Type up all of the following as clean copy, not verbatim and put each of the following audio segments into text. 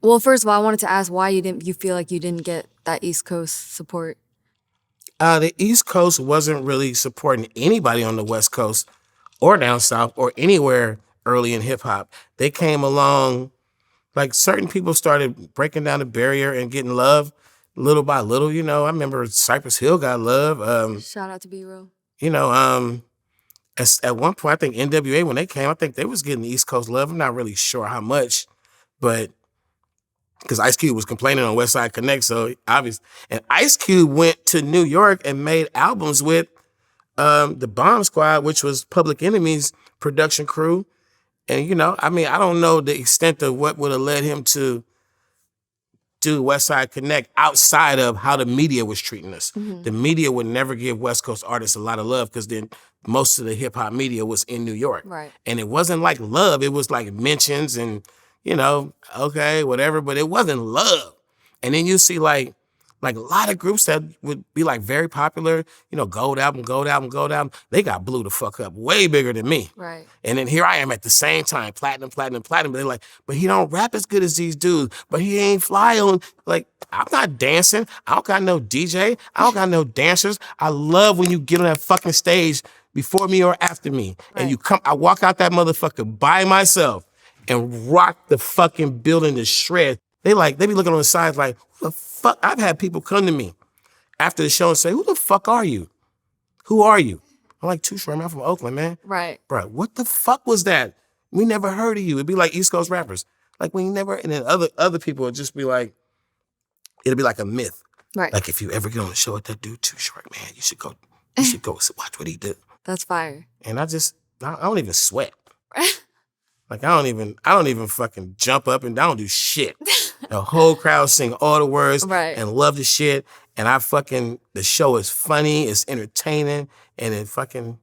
Well, first of all, I wanted to ask why you feel like you didn't get that East Coast support. The East Coast wasn't really supporting anybody on the West Coast or down South or anywhere early in hip hop. They came along, like certain people started breaking down the barrier and getting love little by little. You know, I remember Cypress Hill got love. Shout out to B-Roll. You know, at one point, I think N.W.A, when they came, I think they was getting the East Coast love. I'm not really sure how much, but because Ice Cube was complaining on West Side Connect, so obvious. And Ice Cube went to New York and made albums with the Bomb Squad, which was Public Enemy's production crew. And, you know, I mean, I don't know the extent of what would have led him to do West Side Connect outside of how the media was treating us. Mm-hmm. The media would never give West Coast artists a lot of love because then most of the hip hop media was in New York. Right. And it wasn't like love. It was like mentions and, you know, okay, whatever, but it wasn't love. And then you see like a lot of groups that would be like very popular, you know, Gold Album, they got blew the fuck up way bigger than me. Right. And then here I am at the same time, platinum. But they're like, but he don't rap as good as these dudes, but he ain't fly on. Like, I'm not dancing. I don't got no DJ. I don't got no dancers. I love when you get on that fucking stage before me or after me. Right. And I walk out that motherfucker by myself and rock the fucking building to shreds. They be looking on the sides like, who the fuck? I've had people come to me after the show and say, who the fuck are you? Who are you? I'm like, Too Short, man, I'm from Oakland, man. Right. Bro, what the fuck was that? We never heard of you. It'd be like East Coast rappers. Like we never, and then other people would just be like, it'll be like a myth. Right. Like if you ever get on the show with that dude Too Short, man, you should go watch what he do. That's fire. And I don't even sweat. Like I don't even fucking jump up and I don't do shit. The whole crowd sing all the words and love the shit. And the show is funny, it's entertaining, and it fucking,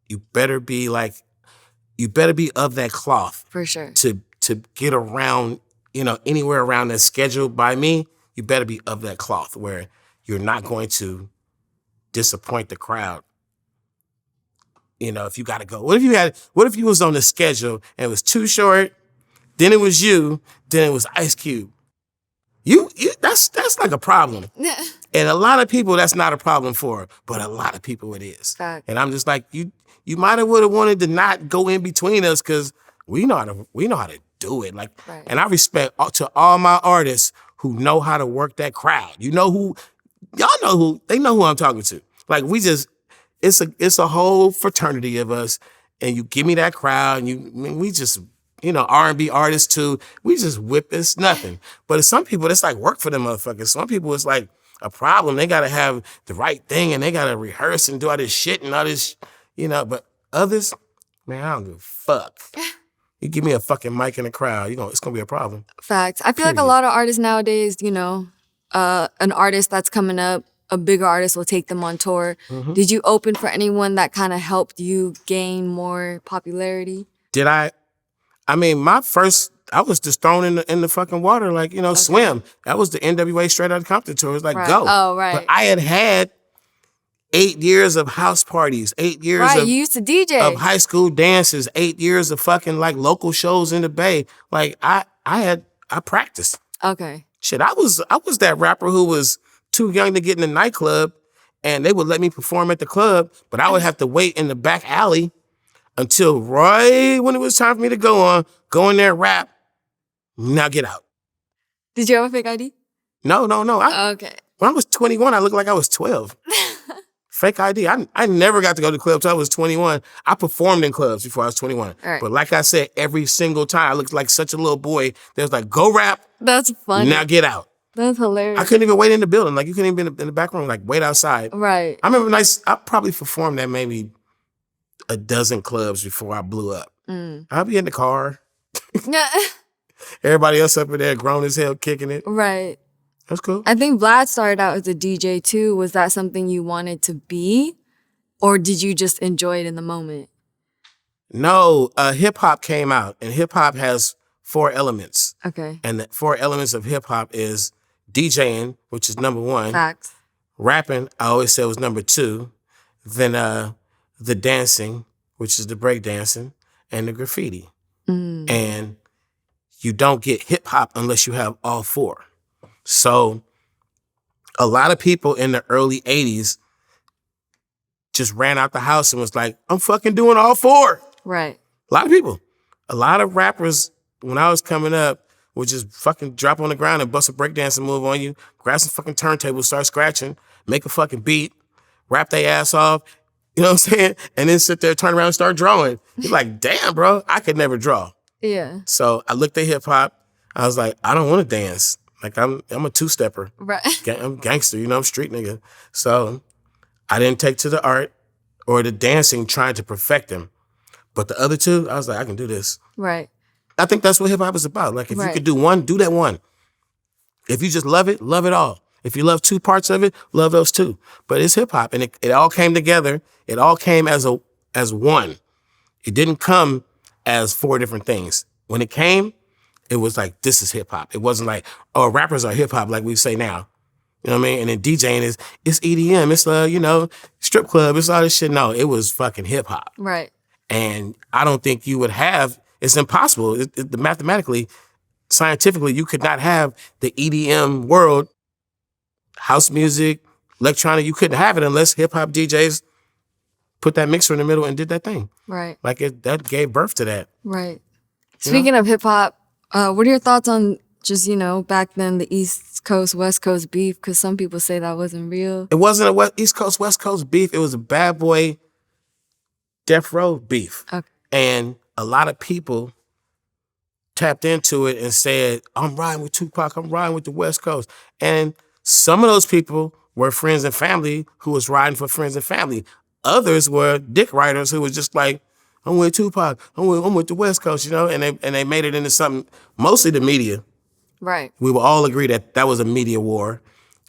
you better be of that cloth. For sure. To get around, you know, anywhere around that's scheduled by me, you better be of that cloth where you're not going to disappoint the crowd. You know, if you got to go. What if you was on the schedule and it was Too Short, then it was you, then it was Ice Cube? That's like a problem. And a lot of people, that's not a problem for, but a lot of people it is. Fact. And I'm just like, you might have would have wanted to not go in between us because we know how to do it. Like, and I respect to all my artists who know how to work that crowd. They know who I'm talking to. Like it's a whole fraternity of us, and you give me that crowd, and we just, you know, R&B artists too. We just whip. It's nothing. But some people, it's like work for them motherfuckers. Some people, it's like a problem. They gotta have the right thing, and they gotta rehearse and do all this shit and all this, you know. But others, man, I don't give a fuck. You give me a fucking mic in the crowd, it's gonna be a problem. Facts. I feel like a lot of artists nowadays, you know, an artist that's coming up, a bigger artist will take them on tour. Mm-hmm. Did you open for anyone that kind of helped you gain more popularity? Did I? I mean, I was just thrown in the fucking water, like, you know, swim. That was the N.W.A. Straight Outta Compton tour. It was like, go. Oh, right. But I had 8 years of house parties, 8 years you used to DJ. Of high school dances, 8 years of fucking like local shows in the Bay. Like I practiced. Okay. Shit, I was that rapper who was too young to get in the nightclub, and they would let me perform at the club, but I would have to wait in the back alley until right when it was time for me to go in there, rap. Now get out. Did you have a fake ID? No. Okay. When I was 21, I looked like I was 12. Fake ID. I never got to go to clubs until I was 21. I performed in clubs before I was 21. Right. But like I said, every single time I looked like such a little boy. They was like, go rap. That's funny. Now get out. That's hilarious. I couldn't even wait in the building. Like, you couldn't even be in the back room, like, wait outside. Right. I remember I probably performed at maybe a dozen clubs before I blew up. I'll be in the car. Everybody else up in there grown as hell kicking it. Right. That's cool. I think Vlad started out as a DJ too. Was that something you wanted to be? Or did you just enjoy it in the moment? No, hip-hop came out, and hip-hop has 4 elements. Okay. And the 4 elements of hip-hop is DJing, which is number 1. Facts. Rapping, I always said, was number 2. Then the dancing, which is the break dancing, and the graffiti. And you don't get hip hop unless you have all four. So a lot of people in the early 80s just ran out the house and was like, I'm fucking doing all four. Right. A lot of people. A lot of rappers, when I was coming up, would just fucking drop on the ground and bust a breakdancing move on you, grab some fucking turntables, start scratching, make a fucking beat, rap their ass off, you know what I'm saying? And then sit there, turn around and start drawing. You're like, damn, bro, I could never draw. Yeah. So I looked at hip hop. I was like, I don't want to dance. Like I'm a two-stepper. Right. I'm gangster, you know, I'm street nigga. So I didn't take to the art or the dancing trying to perfect them. But the other two, I was like, I can do this. Right. I think that's what hip hop is about. Like if you could do one, do that one. If you just love it all. If you love two parts of it, love those two. But it's hip hop, and it all came together. It all came as one. It didn't come as four different things. When it came, it was like, this is hip hop. It wasn't like, oh, rappers are hip hop like we say now. You know what I mean? And then DJing it's EDM, it's strip club, it's all this shit. No, it was fucking hip hop. Right. And I don't think you would have. It's impossible. Mathematically, scientifically, you could not have the EDM world, house music, electronic. You couldn't have it unless hip hop DJs put that mixer in the middle and did that thing. Right. Like that gave birth to that. Right. Speaking of hip hop, what are your thoughts on just, back then the East Coast, West Coast beef? Because some people say that wasn't real. It wasn't a East Coast, West Coast beef. It was a bad boy death row beef. Okay. And a lot of people tapped into it and said, I'm riding with Tupac, I'm riding with the West Coast. And some of those people were friends and family who was riding for friends and family. Others were dick riders who was just like, I'm with Tupac, I'm with the West Coast, and they made it into something, mostly the media. Right. We will all agree that was a media war.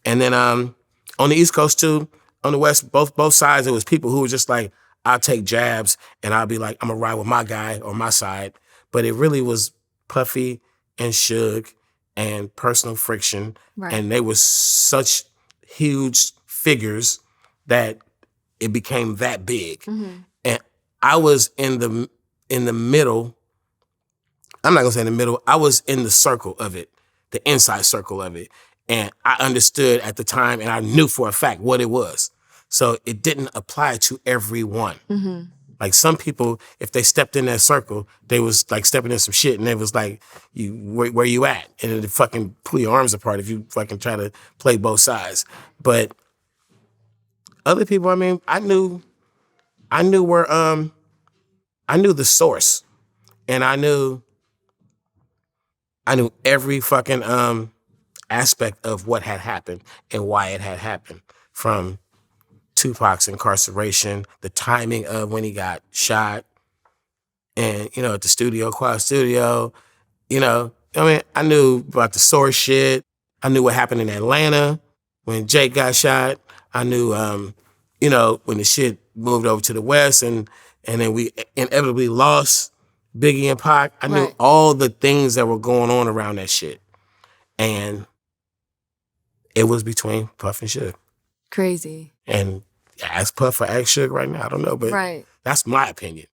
And then on the East Coast too, on the West, both sides, it was people who were just like, I'll take jabs and I'll be like, I'm gonna ride with my guy or my side. But it really was Puffy and Suge and Personal Friction. Right. And they were such huge figures that it became that big. Mm-hmm. And I was in the middle. I'm not gonna say in the middle. I was in the circle of it, the inside circle of it. And I understood at the time and I knew for a fact what it was. So it didn't apply to everyone. Mm-hmm. Like some people, if they stepped in that circle, they was like stepping in some shit and it was like, where you at? And it'd fucking pull your arms apart if you fucking try to play both sides. But other people, I mean, I knew where, I knew the source. And I knew every fucking aspect of what had happened and why it had happened, from Tupac's incarceration, the timing of when he got shot, and, at the Quad Studio, I knew about the source shit. I knew what happened in Atlanta when Jake got shot. I knew, when the shit moved over to the West and then we inevitably lost Biggie and Pac. I knew all the things that were going on around that shit. And it was between Puff and Suge. Crazy. And ask Puff or ask Suge right now. I don't know, but that's my opinion.